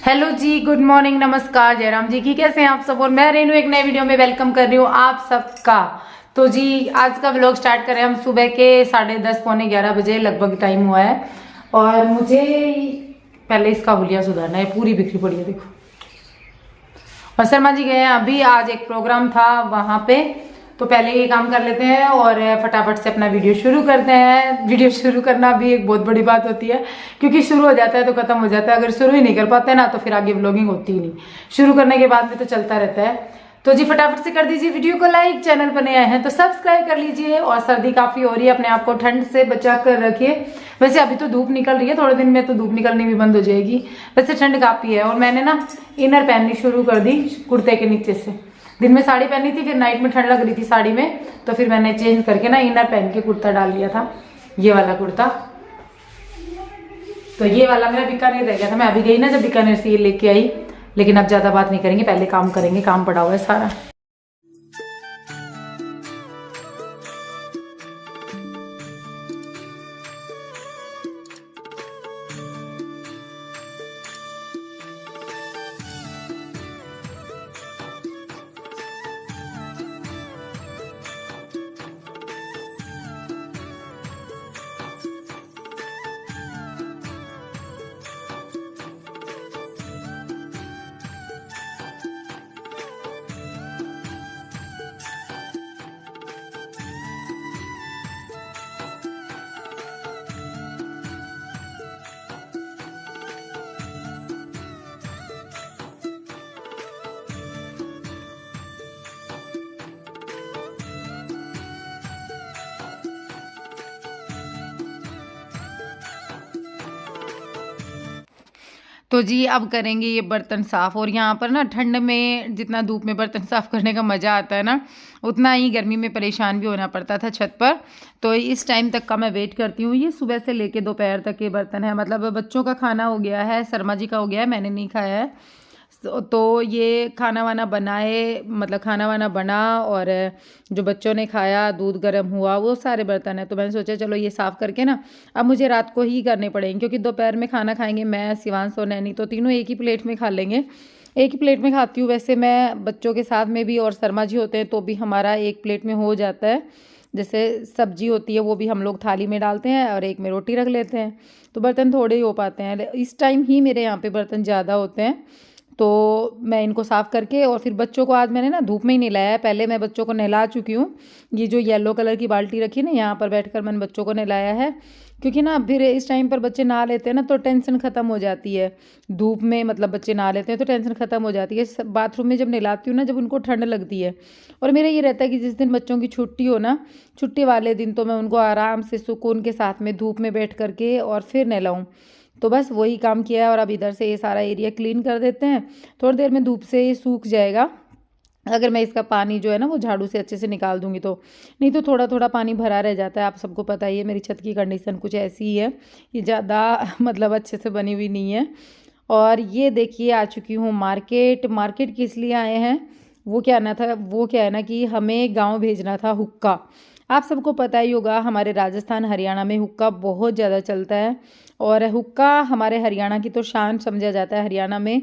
Hello जी, good morning, नमस्कार, जयराम जी की कैसे हैं आप सब। और मैं रेनू एक नए वीडियो में वेलकम कर रही हूँ आप सबका। तो जी आज का व्लॉग स्टार्ट करें हम सुबह के 10:30 पौने 11 बजे लगभग टाइम हुआ है। और मुझे पहले इसका हुलिया सुधारना है, पूरी बिखरी पड़ी है देखो। और शर्मा जी गए हैं अभी, आज एक प्रोग्राम था वहां पे, तो पहले ये काम कर लेते हैं और फटाफट से अपना वीडियो शुरू करते हैं। वीडियो शुरू करना भी एक बहुत बड़ी बात होती है, क्योंकि शुरू हो जाता है तो खत्म हो जाता है। अगर शुरू ही नहीं कर पाते ना तो फिर आगे व्लॉगिंग होती ही नहीं। शुरू करने के बाद में तो चलता रहता है। तो जी फटाफट से कर दीजिए वीडियो को लाइक, चैनल पर नए आए हैं तो सब्सक्राइब कर लीजिए। और सर्दी काफी हो रही है, अपने आप को ठंड से बचा कर रखिए। वैसे अभी तो धूप निकल रही है, थोड़े दिन में तो धूप निकलनी भी बंद हो जाएगी। वैसे ठंड काफी है। और मैंने ना इनर पहननी शुरू कर दी कुर्ते के नीचे से। दिन में साड़ी पहनी थी, फिर नाइट में ठंड लग रही थी साड़ी में, तो फिर मैंने चेंज करके ना इनर पहन के कुर्ता डाल लिया था, ये वाला कुर्ता। तो ये वाला मेरा बीकानेर रह गया था, मैं अभी गई ना जब बीकानेर से ये लेके आई। लेकिन अब ज्यादा बात नहीं करेंगे, पहले काम करेंगे, काम पड़ा हुआ है सारा। तो जी अब करेंगे ये बर्तन साफ। और यहाँ पर ना ठंड में जितना धूप में बर्तन साफ करने का मज़ा आता है ना, उतना ही गर्मी में परेशान भी होना पड़ता था छत पर। तो इस टाइम तक का मैं वेट करती हूँ। ये सुबह से लेके दोपहर तक के बर्तन है, मतलब बच्चों का खाना हो गया है, शर्मा जी का हो गया है, मैंने नहीं खाया है। तो ये खाना वाना बनाए, मतलब खाना वाना बना और जो बच्चों ने खाया, दूध गर्म हुआ, वो सारे बर्तन हैं। तो मैंने सोचा चलो ये साफ़ करके ना अब मुझे रात को ही करने पड़ेंगे, क्योंकि दोपहर में खाना खाएंगे मैं, शिवांश और नैनी, तो तीनों एक ही प्लेट में खा लेंगे। एक ही प्लेट में खाती हूँ वैसे मैं, बच्चों के साथ में भी, और शर्मा जी होते हैं तो भी हमारा एक प्लेट में हो जाता है। जैसे सब्जी होती है वो भी हम लोग थाली में डालते हैं और एक में रोटी रख लेते हैं, तो बर्तन थोड़े ही हो पाते हैं। इस टाइम ही मेरे यहाँ पे बर्तन ज़्यादा होते हैं, तो मैं इनको साफ़ करके और फिर बच्चों को आज मैंने ना धूप में ही नहलाया है। पहले मैं बच्चों को नहला चुकी हूँ। ये जो येलो कलर की बाल्टी रखी है ना, यहाँ पर बैठकर मैंने बच्चों को नहलाया है, क्योंकि ना फिर इस टाइम पर बच्चे नहा लेते हैं ना तो टेंशन ख़त्म हो जाती है। धूप में मतलब बच्चे नहा लेते हैं तो टेंशन ख़त्म हो जाती है। बाथरूम में जब नहलाती हूँ ना, जब उनको ठंड लगती है। और मेरा ये रहता है कि जिस दिन बच्चों की छुट्टी हो ना, छुट्टी वाले दिन तो मैं उनको आराम से सुकून के साथ में धूप में बैठ करके और फिर नहलाऊँ। तो बस वही काम किया है। और अब इधर से ये सारा एरिया क्लीन कर देते हैं, थोड़ी देर में धूप से ये सूख जाएगा। अगर मैं इसका पानी जो है ना वो झाड़ू से अच्छे से निकाल दूंगी तो, नहीं तो थोड़ा थोड़ा पानी भरा रह जाता है। आप सबको पता ही है मेरी छत की कंडीशन कुछ ऐसी ही है, ये ज़्यादा मतलब अच्छे से बनी हुई नहीं है। और ये देखिए आ चुकी हूँ मार्केट। मार्केट किस लिए आए हैं, वो क्या ना था, वो क्या है ना कि हमें गाँव भेजना था हुक्का। आप सबको पता ही होगा हमारे राजस्थान हरियाणा में हुक्का बहुत ज़्यादा चलता है। और हुक्का हमारे हरियाणा की तो शान समझा जाता है। हरियाणा में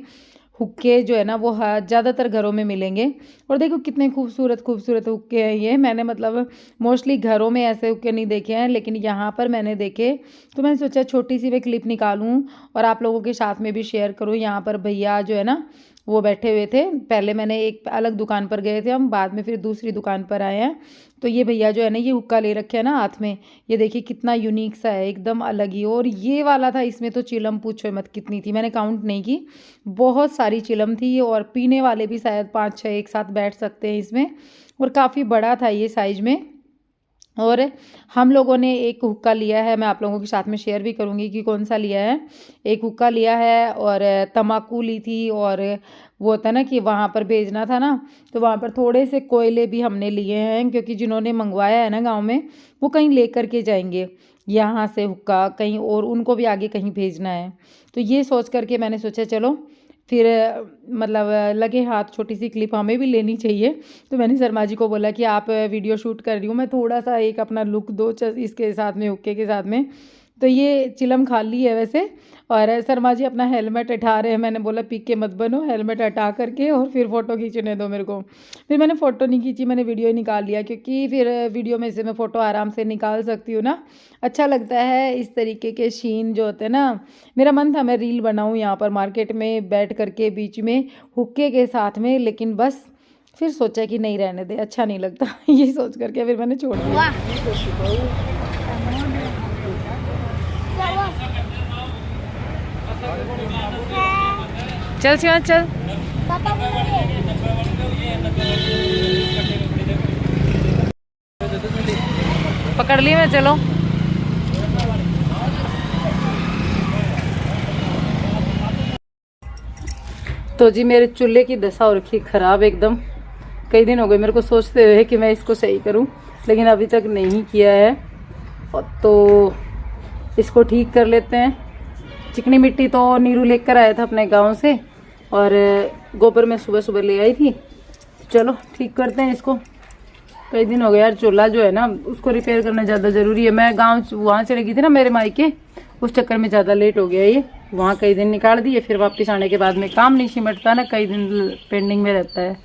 हुक्के जो है ना वो ज़्यादातर घरों में मिलेंगे। और देखो कितने खूबसूरत खूबसूरत हुक्के हैं ये। मैंने मतलब मोस्टली घरों में ऐसे हुक्के नहीं देखे हैं, लेकिन यहाँ पर मैंने देखे, तो मैंने सोचा छोटी सी वे क्लिप निकालूँ और आप लोगों के साथ में भी शेयर करूँ। यहाँ पर भैया जो है ना वो बैठे हुए थे। पहले मैंने एक अलग दुकान पर गए थे हम, बाद में फिर दूसरी दुकान पर आए हैं। तो ये भैया जो है ना ये हुक्का ले रखे हैं ना हाथ में, ये देखिए कितना यूनिक सा है, एकदम अलग ही। और ये वाला था, इसमें तो चिलम पूछो मत कितनी थी, मैंने काउंट नहीं की, बहुत सारी चिलम थी। और पीने वाले भी शायद 5-6 एक साथ बैठ सकते हैं इसमें। और काफ़ी बड़ा था ये साइज में। और हम लोगों ने एक हुक्का लिया है, मैं आप लोगों के साथ में शेयर भी करूंगी कि कौन सा लिया है। एक हुक्का लिया है और तम्बाकू ली थी। और वो होता है ना कि वहाँ पर भेजना था ना, तो वहाँ पर थोड़े से कोयले भी हमने लिए हैं, क्योंकि जिन्होंने मंगवाया है ना गांव में, वो कहीं लेकर के जाएंगे यहाँ से हुक्का कहीं, और उनको भी आगे कहीं भेजना है। तो ये सोच करके मैंने सोचा चलो फिर मतलब लगे हाथ छोटी सी क्लिप हमें भी लेनी चाहिए। तो मैंने शर्मा जी को बोला कि आप वीडियो शूट कर रही हूँ, मैं थोड़ा सा एक अपना लुक दो इसके साथ में, हुक्के के साथ में। तो ये चिलम खाली है वैसे। और शर्मा जी अपना हेलमेट हटा रहे हैं। मैंने बोला पी के मत बनो, हेलमेट हटा करके और फिर फ़ोटो खींचने दो मेरे को। फिर मैंने फ़ोटो नहीं खींची, मैंने वीडियो ही निकाल लिया, क्योंकि फिर वीडियो में से मैं फ़ोटो आराम से निकाल सकती हूँ ना। अच्छा लगता है इस तरीके के शीन जो होते हैं ना। मेरा मन था मैं रील बनाऊँ यहाँ पर मार्केट में बैठ करके बीच में हुक्के के साथ में, लेकिन बस फिर सोचा कि नहीं रहने दे, अच्छा नहीं लगता। ये सोच करके फिर मैंने छोड़ दिया। चल शिवा चल, पकड़ ली मैं, चलो। तो जी मेरे चूल्हे की दशा हो रखी ख़राब एकदम। कई दिन हो गए मेरे को सोचते हुए कि मैं इसको सही करूं, लेकिन अभी तक नहीं किया है। तो इसको ठीक कर लेते हैं। चिकनी मिट्टी तो नीरू लेकर आया था अपने गांव से, और गोबर में सुबह सुबह ले आई थी। चलो ठीक करते हैं इसको। कई दिन हो गए यार, चूल्हा जो है ना उसको रिपेयर करना ज़्यादा ज़रूरी है। मैं गांव वहाँ चली गई थी ना मेरे मायके, उस चक्कर में ज़्यादा लेट हो गया ये। वहाँ कई दिन निकाल दिए, फिर वापस आने के बाद में काम नहीं सिमटता ना, कई दिन पेंडिंग में रहता है।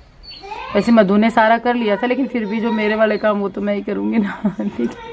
वैसे मधु ने सारा कर लिया था, लेकिन फिर भी जो मेरे वाले काम वो तो मैं ही करूँगी ना। ठीक है।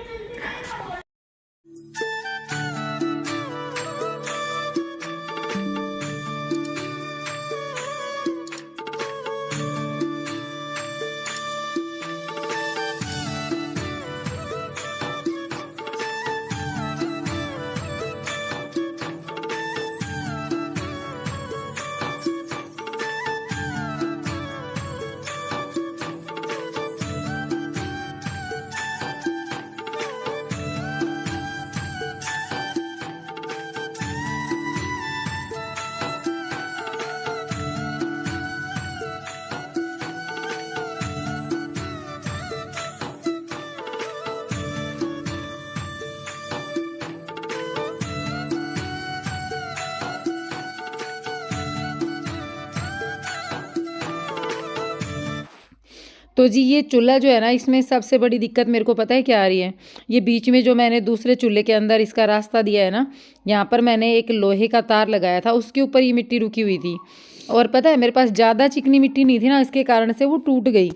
तो जी ये चूल्हा जो है ना, इसमें सबसे बड़ी दिक्कत मेरे को पता है क्या आ रही है। ये बीच में जो मैंने दूसरे चूल्हे के अंदर इसका रास्ता दिया है ना, यहाँ पर मैंने एक लोहे का तार लगाया था, उसके ऊपर ये मिट्टी रुकी हुई थी। और पता है मेरे पास ज़्यादा चिकनी मिट्टी नहीं थी ना, इसके कारण से वो टूट गई।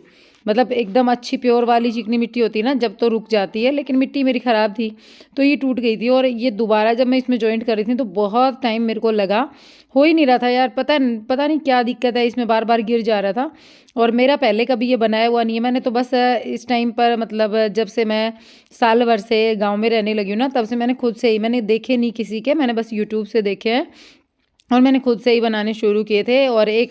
मतलब एकदम अच्छी प्योर वाली चिकनी मिट्टी होती है ना, जब तो रुक जाती है, लेकिन मिट्टी मेरी ख़राब थी तो ये टूट गई थी। और ये दोबारा जब मैं इसमें जॉइंट कर रही थी तो बहुत टाइम मेरे को लगा, हो ही नहीं रहा था यार। पता नहीं क्या दिक्कत है इसमें, बार बार गिर जा रहा था। और मेरा पहले कभी ये बनाया हुआ नहीं है। मैंने तो बस इस टाइम पर, मतलब जब से मैं साल भर से गाँव में रहने लगी हूँ ना, तब से मैंने खुद से ही, मैंने देखे नहीं किसी के, मैंने बस यूट्यूब से देखे हैं और मैंने खुद से ही बनाने शुरू किए थे। और एक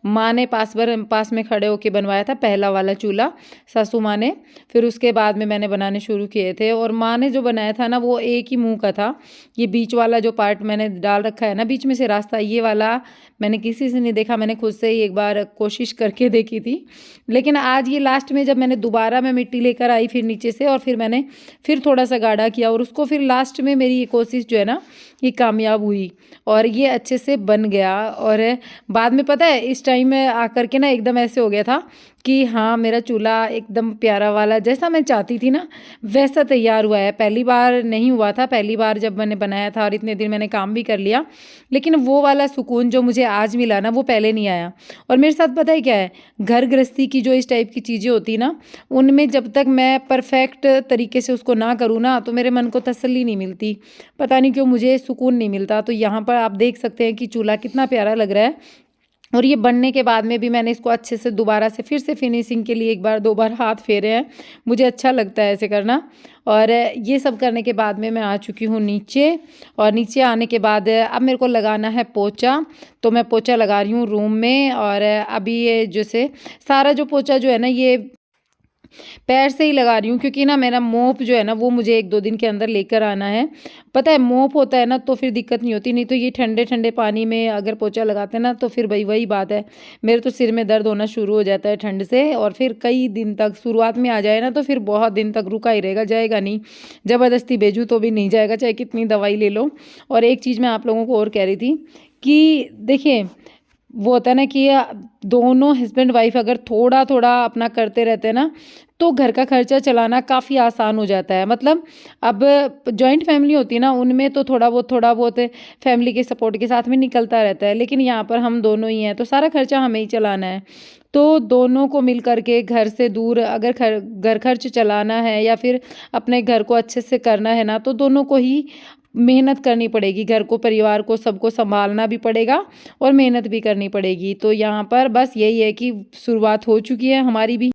माँ ने पास में खड़े होके बनवाया था पहला वाला चूल्हा, सासू माँ ने। फिर उसके बाद में मैंने बनाने शुरू किए थे। और माँ ने जो बनाया था ना वो एक ही मुंह का था। ये बीच वाला जो पार्ट मैंने डाल रखा है ना बीच में से रास्ता, ये वाला मैंने किसी से नहीं देखा, मैंने खुद से ही एक बार कोशिश करके देखी थी। लेकिन आज ये लास्ट में जब मैंने दोबारा मैं मिट्टी लेकर आई फिर नीचे से, और फिर मैंने फिर थोड़ा सा गाढ़ा किया, और उसको फिर लास्ट में मेरी ये कोशिश जो है ना ये कामयाब हुई और ये अच्छे से बन गया। और बाद में पता है इस टाइम में आकर के ना एकदम ऐसे हो गया था कि हाँ मेरा चूल्हा एकदम प्यारा वाला जैसा मैं चाहती थी ना वैसा तैयार हुआ है। पहली बार नहीं हुआ था, पहली बार जब मैंने बनाया था और इतने दिन मैंने काम भी कर लिया, लेकिन वो वाला सुकून जो मुझे आज मिला ना वो पहले नहीं आया। और मेरे साथ पता है क्या है, घर गृहस्थी की जो इस टाइप की चीज़ें होती ना, उनमें जब तक मैं परफेक्ट तरीके से उसको ना करूँ ना तो मेरे मन को तसल्ली नहीं मिलती, पता नहीं क्यों मुझे सुकून नहीं मिलता। तो यहाँ पर आप देख सकते हैं कि चूल्हा कितना प्यारा लग रहा है। और ये बनने के बाद में भी मैंने इसको अच्छे से दोबारा से फिर से फिनिशिंग के लिए एक बार दो बार हाथ फेरे हैं, मुझे अच्छा लगता है ऐसे करना। और ये सब करने के बाद में मैं आ चुकी हूँ नीचे। और नीचे आने के बाद अब मेरे को लगाना है पोछा, तो मैं पोछा लगा रही हूँ रूम में। और अभी ये जैसे सारा जो पोछा जो है ना ये पैर से ही लगा रही हूँ, क्योंकि ना मेरा मोप जो है ना वो मुझे 1-2 दिन के अंदर लेकर आना है। पता है मोप होता है ना तो फिर दिक्कत नहीं होती, नहीं तो ये ठंडे ठंडे पानी में अगर पोछा लगाते हैं ना तो फिर वही बात है, मेरे तो सिर में दर्द होना शुरू हो जाता है ठंड से। और फिर कई दिन तक शुरुआत में आ जाए ना तो फिर बहुत दिन तक रुका ही रहेगा, जाएगा नहीं। ज़बरदस्ती भेजूँ तो भी नहीं जाएगा, चाहे कितनी दवाई ले लो। और एक चीज़ मैं आप लोगों को और कह रही थी कि देखिए वो होता है ना कि दोनों हस्बैंड वाइफ अगर थोड़ा-थोड़ा अपना करते रहते हैं ना, तो घर का खर्चा चलाना काफ़ी आसान हो जाता है। मतलब अब जॉइंट फैमिली होती है ना, उनमें तो थोड़ा बहुत फैमिली के सपोर्ट के साथ में निकलता रहता है, लेकिन यहाँ पर हम दोनों ही हैं, तो सारा खर्चा हमें ही चलाना है। तो दोनों को मिल कर के घर से दूर अगर घर खर्च चलाना है या फिर अपने घर को अच्छे से करना है ना, तो दोनों को ही मेहनत करनी पड़ेगी। घर को, परिवार को, सबको सँभालना भी पड़ेगा और मेहनत भी करनी पड़ेगी। तो यहाँ पर बस यही है कि शुरुआत हो चुकी है हमारी भी।